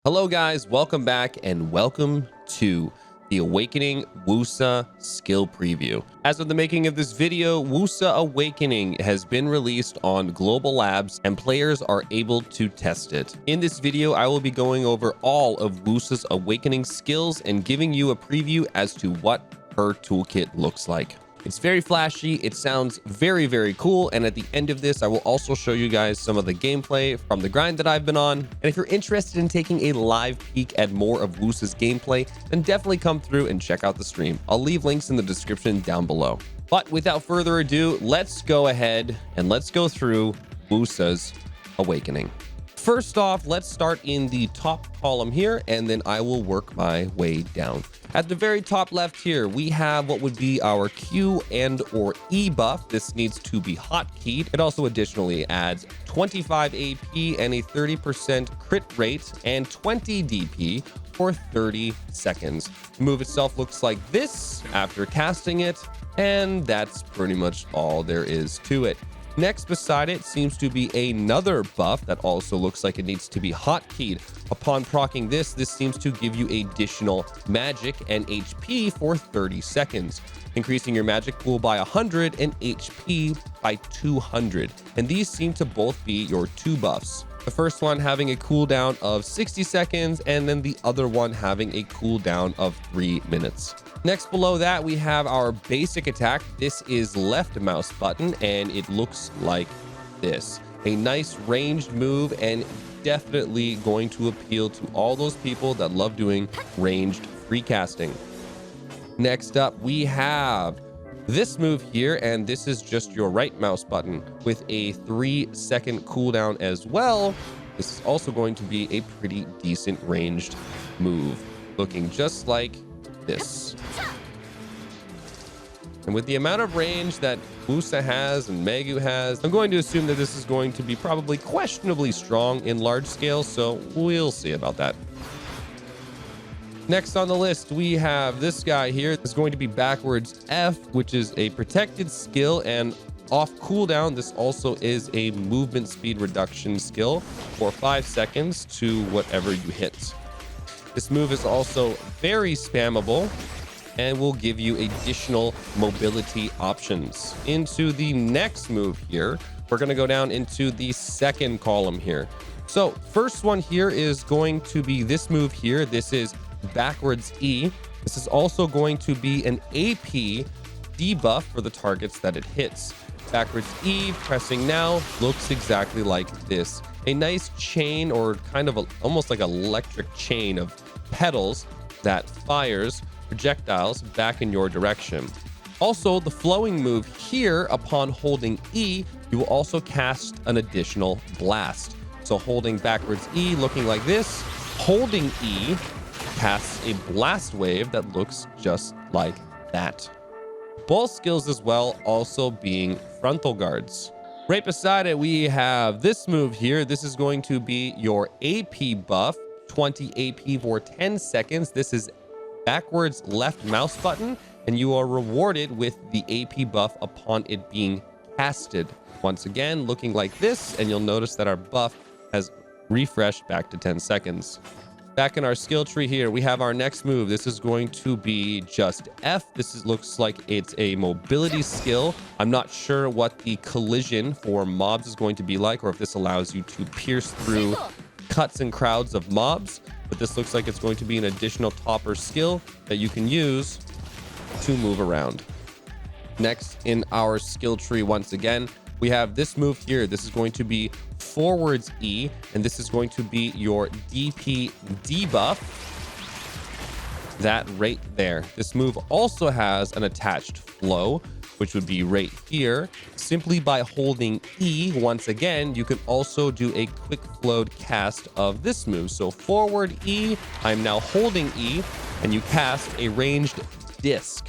Hello guys, welcome back and welcome to the Awakening WOOSA skill preview. As of the making of this video, WOOSA Awakening has been released on global labs and players are able to test it. In this video, I will be going over all of WOOSA's Awakening skills and giving you a preview as to what her toolkit looks like. It's very flashy, it sounds very cool, and at the end of this I will also show you guys some of the gameplay from the grind that I've been on. And if you're interested in taking a live peek at more of WOOSA's gameplay, then definitely come through and check out the stream. I'll leave links in the description down below. But without further ado, let's go ahead and let's go through WOOSA's Awakening. First off, let's start in the top column here, and then I will work my way down. At the very top left here, we have what would be our Q and or E buff. This needs to be hotkeyed. It also additionally adds 25 AP and a 30% crit rate and 20 DP for 30 seconds. The move itself looks like this after casting it, and that's pretty much all there is to it. Next beside it seems to be another buff that also looks like it needs to be hotkeyed. Upon proccing this seems to give you additional magic and HP for 30 seconds, increasing your magic pool by 100 and HP by 200. And these seem to both be your two buffs. The first one having a cooldown of 60 seconds and then the other one having a cooldown of 3 minutes. Next below that, we have our basic attack. This is left mouse button and it looks like this. A nice ranged move and definitely going to appeal to all those people that love doing ranged free casting. Next up, we have this move here, and this is just your right mouse button with a 3-second cooldown as well. This is also going to be a pretty decent ranged move, looking just like this. And with the amount of range that WOOSA has and Megu has, I'm going to assume that this is going to be probably questionably strong in large scale, so we'll see about that. Next on the list, we have this guy here. It's going to be backwards F, which is a protected skill, and off cooldown, this also is a movement speed reduction skill for 5 seconds to whatever you hit. This move is also very spammable and will give you additional mobility options. Into the next move here, we're going to go down into the second column here. So first one here is going to be this move here. This is backwards E. This is also going to be an AP debuff for the targets that it hits. Backwards E, pressing now, looks exactly like this. A nice chain, or kind of almost like an electric chain of pedals that fires projectiles back in your direction. Also, the flowing move here, upon holding E, you will also cast an additional blast. So holding backwards E, looking like this, holding E casts a blast wave that looks just like that. Both skills as well also being frontal guards. Right beside it, we have this move here. This is going to be your AP buff, 20 AP for 10 seconds. This is backwards left mouse button, and you are rewarded with the AP buff upon it being casted. Once again, looking like this, and you'll notice that our buff has refreshed back to 10 seconds. Back in our skill tree here, we have our next move. This is going to be just F. Looks like it's a mobility skill. I'm not sure what the collision for mobs is going to be like, or if this allows you to pierce through cuts and crowds of mobs, but this looks like it's going to be an additional topper skill that you can use to move around. Next in our skill tree, once again, we have this move here. This is going to be forwards E, and this is going to be your DP debuff. That right there. This move also has an attached flow, which would be right here. Simply by holding E, once again, you can also do a quick flowed cast of this move. So forward E, I'm now holding E, and you cast a ranged disc.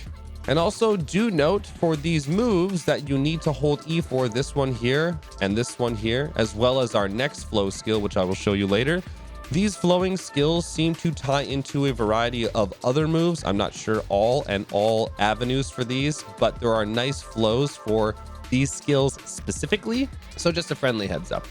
And also do note for these moves that you need to hold E for this one here and this one here, as well as our next flow skill, which I will show you later. These flowing skills seem to tie into a variety of other moves. I'm not sure all avenues for these, but there are nice flows for these skills specifically. So just a friendly heads up.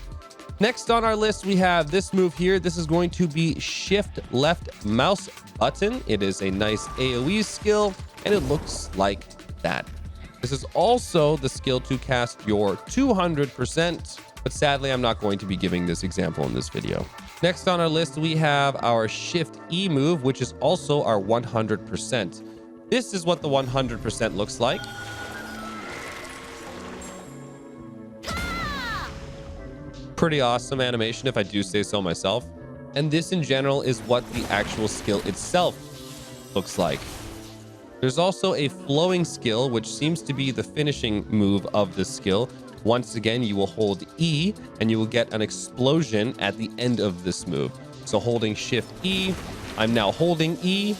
Next on our list, we have this move here. This is going to be shift left mouse button. It is a nice AoE skill, and it looks like that. This is also the skill to cast your 200%, but sadly, I'm not going to be giving this example in this video. Next on our list, we have our shift E move, which is also our 100%. This is what the 100% looks like. Pretty awesome animation, if I do say so myself. And this in general is what the actual skill itself looks like. There's also a flowing skill, which seems to be the finishing move of this skill. Once again, you will hold E and you will get an explosion at the end of this move. So holding shift E, I'm now holding E,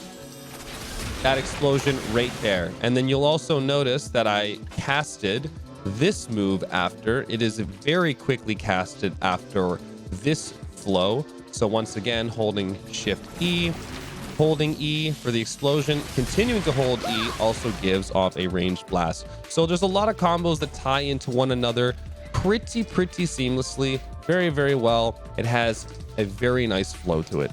that explosion right there. And then you'll also notice that I casted this move after. It is very quickly casted after this flow. So once again, holding shift E, holding E for the explosion, continuing to hold E also gives off a ranged blast. So there's a lot of combos that tie into one another pretty seamlessly, very well. It has a very nice flow to it.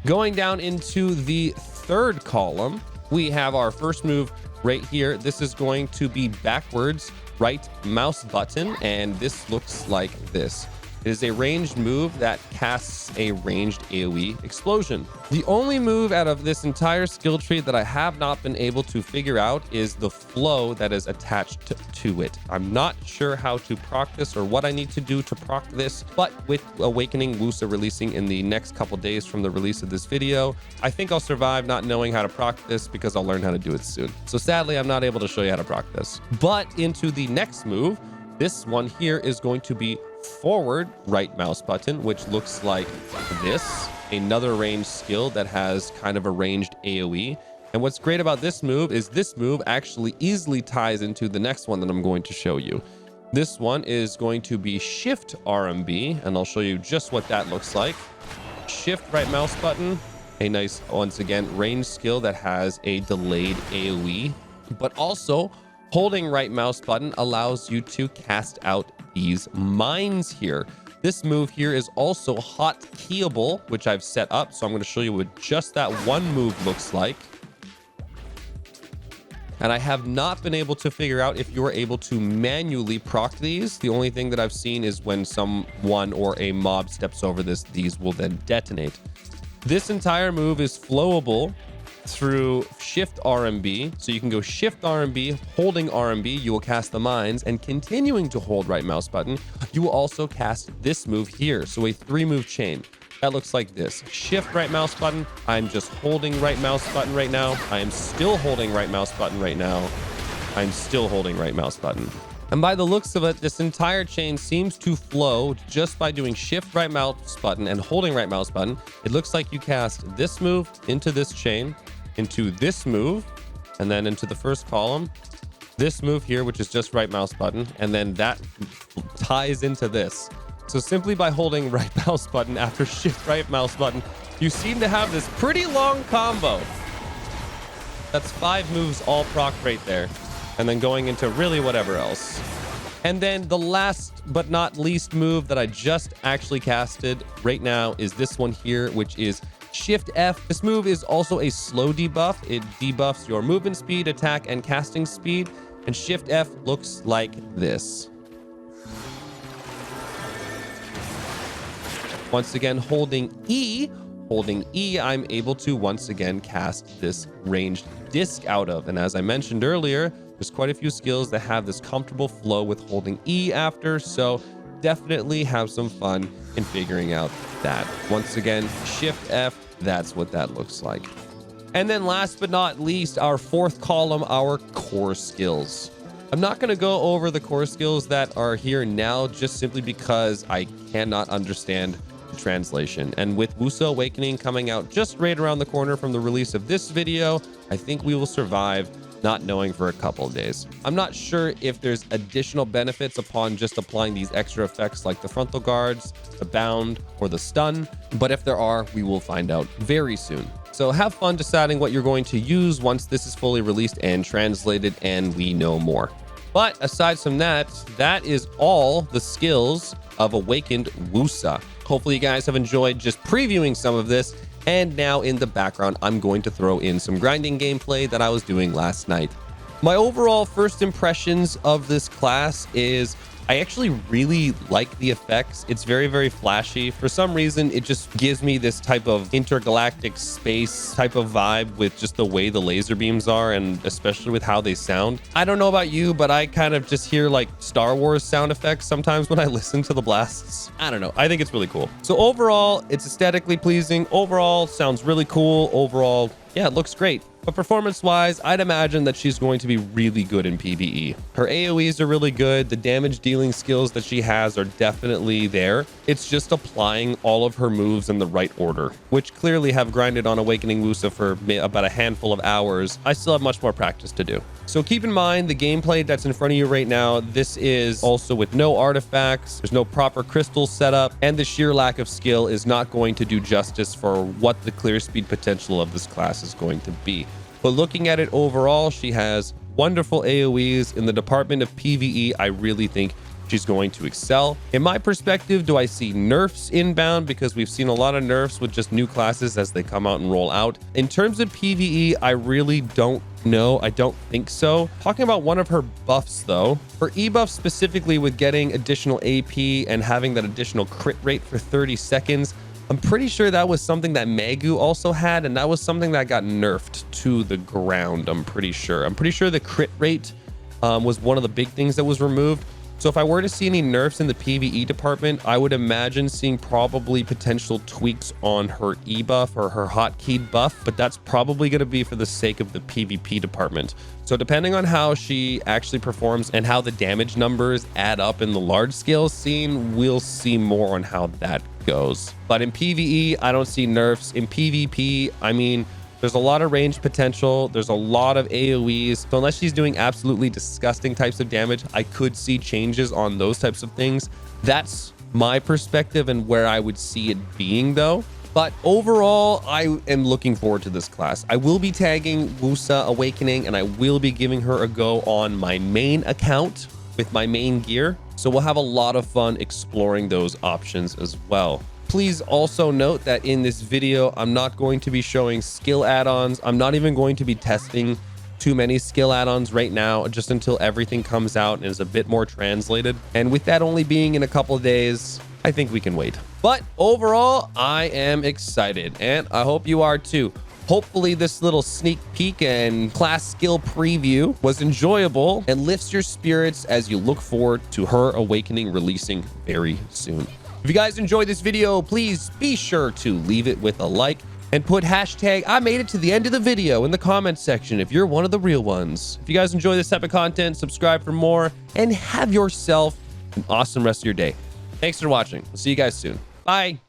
Going down into the third column, we have our first move right here. This is going to be backwards right mouse button, and this looks like this. It is a ranged move that casts a ranged AoE explosion. The only move out of this entire skill tree that I have not been able to figure out is the flow that is attached to it. I'm not sure how to proc this or what I need to do to proc this, but with Awakening WOOSA releasing in the next couple days from the release of this video, I think I'll survive not knowing how to proc this because I'll learn how to do it soon. So sadly, I'm not able to show you how to proc this. But into the next move, this one here is going to be forward right mouse button, which looks like this. Another ranged skill that has kind of a ranged AoE. And what's great about this move is this move actually easily ties into the next one that I'm going to show you. This one is going to be shift RMB, and I'll show you just what that looks like. Shift right mouse button, a nice, once again, ranged skill that has a delayed AoE, but also holding right mouse button allows you to cast out these mines here. This move here is also hotkeyable, which I've set up. So I'm going to show you what just that one move looks like. And I have not been able to figure out if you're able to manually proc these. The only thing that I've seen is when someone or a mob steps over this, these will then detonate. This entire move is flowable through shift RMB. So you can go shift RMB, holding RMB, you will cast the mines, and continuing to hold right mouse button, you will also cast this move here. So a 3-move chain. That looks like this. Shift right mouse button. I'm just holding right mouse button right now. I am still holding right mouse button right now. I'm still holding right mouse button. And by the looks of it, this entire chain seems to flow just by doing shift right mouse button and holding right mouse button. It looks like you cast this move into this chain, into this move, and then into the first column. This move here, which is just right mouse button, and then that ties into this. So simply by holding right mouse button after shift right mouse button, you seem to have this pretty long combo. That's 5 moves all proc right there. And then going into really whatever else. And then the last but not least move that I just actually casted right now is this one here, which is Shift F. This move is also a slow debuff. It debuffs your movement speed, attack, and casting speed. And Shift F looks like this. Once again, holding E, I'm able to once again cast this ranged disc out of. And as I mentioned earlier, there's quite a few skills that have this comfortable flow with holding E after, so definitely have some fun in figuring out that. Once again, Shift F, that's what that looks like. And then last but not least, our fourth column, our core skills. I'm not going to go over the core skills that are here now, just simply because I cannot understand the translation. And with WOOSA Awakening coming out just right around the corner from the release of this video, I think we will survive not knowing for a couple of days. I'm not sure if there's additional benefits upon just applying these extra effects like the frontal guards, the bound, or the stun, but if there are, we will find out very soon. So have fun deciding what you're going to use once this is fully released and translated and we know more. But aside from that, that is all the skills of Awakened WOOSA. Hopefully you guys have enjoyed just previewing some of this. And now in the background, I'm going to throw in some grinding gameplay that I was doing last night. My overall first impressions of this class is I actually really like the effects. It's very, very flashy. For some reason, it just gives me this type of intergalactic space type of vibe with just the way the laser beams are, and especially with how they sound. I don't know about you, but I kind of just hear like Star Wars sound effects sometimes when I listen to the blasts. I don't know. I think it's really cool. So overall, it's aesthetically pleasing. Overall, sounds really cool. Overall, yeah, it looks great. But performance-wise, I'd imagine that she's going to be really good in PvE. Her AoEs are really good. The damage dealing skills that she has are definitely there. It's just applying all of her moves in the right order, which clearly have grinded on Awakening WOOSA for about a handful of hours. I still have much more practice to do. So keep in mind the gameplay that's in front of you right now. This is also with no artifacts. There's no proper crystals set up, and the sheer lack of skill is not going to do justice for what the clear speed potential of this class is going to be. But looking at it overall, she has wonderful AoEs. In the department of PvE, I really think she's going to excel. In my perspective, do I see nerfs inbound? Because we've seen a lot of nerfs with just new classes as they come out and roll out. In terms of PvE, I really don't know. I don't think so. Talking about one of her buffs though, her e-buff specifically with getting additional AP and having that additional crit rate for 30 seconds, I'm pretty sure that was something that Magu also had, and that was something that got nerfed to the ground. I'm pretty sure the crit rate was one of the big things that was removed. So if I were to see any nerfs in the PvE department, I would imagine seeing probably potential tweaks on her e-buff or her hotkey buff, but that's probably going to be for the sake of the PvP department. So depending on how she actually performs and how the damage numbers add up in the large scale scene, we'll see more on how that goes. But in PvE, I don't see nerfs. In PvP, I mean, there's a lot of range potential. There's a lot of AoEs. So unless she's doing absolutely disgusting types of damage, I could see changes on those types of things. That's my perspective and where I would see it being though. But overall, I am looking forward to this class. I will be tagging WOOSA Awakening, and I will be giving her a go on my main account with my main gear. So we'll have a lot of fun exploring those options as well. Please also note that in this video, I'm not going to be showing skill add-ons. I'm not even going to be testing too many skill add-ons right now, just until everything comes out and is a bit more translated. And with that only being in a couple of days, I think we can wait. But overall, I am excited, and I hope you are too. Hopefully this little sneak peek and class skill preview was enjoyable and lifts your spirits as you look forward to her Awakening releasing very soon. If you guys enjoyed this video, please be sure to leave it with a like and put hashtag I made it to the end of the video in the comments section if you're one of the real ones. If you guys enjoy this type of content, subscribe for more and have yourself an awesome rest of your day. Thanks for watching. We'll see you guys soon. Bye.